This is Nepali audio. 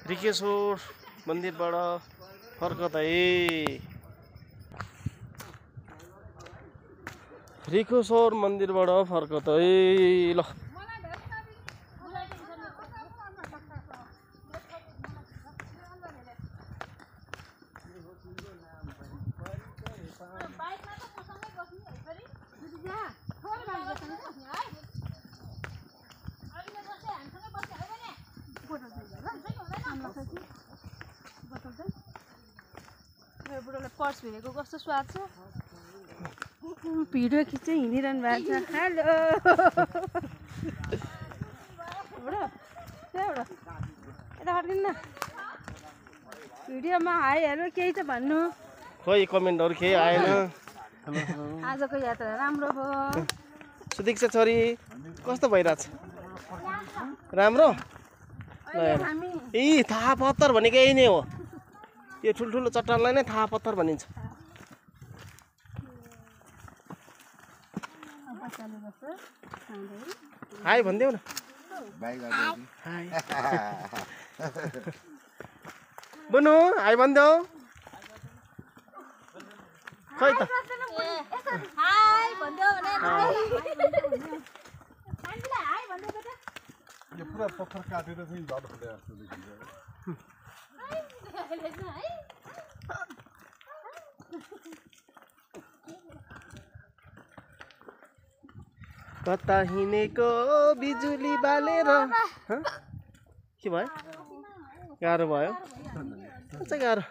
रिकेश्वर मन्दिरबाट फर्कँदै रिकेश्वर मन्दिरबाट फर्कँदै ल पर्स भेटेको कस्तो स्वाद छ भिडियो खिच्दै हिँडिरहनु भएको छ हेलो यता फर्किनु न भिडियोमा हाई हेलो केही त भन्नु खोइ कमेन्टहरु केही आएन आजको यात्रा राम्रो भयो सुदीक्षा छोरी कस्तो भइराछ राम्रो ए थाहा पत्थर भनेको यही नै हो यो ठुल्ठुलो चट्टानलाई नै थाहा पत्थर भनिन्छ हाई भन्देऊ न हाई बुनु हाई भन्देऊ खै त हाई भन्देऊ भने यो पुरा पत्थर काटेर चाहिँ झड फुटे जस्तो देखिन्छ कता हिँडेको बिजुली बालेर के भयो गाह्रो भयो गाह्रो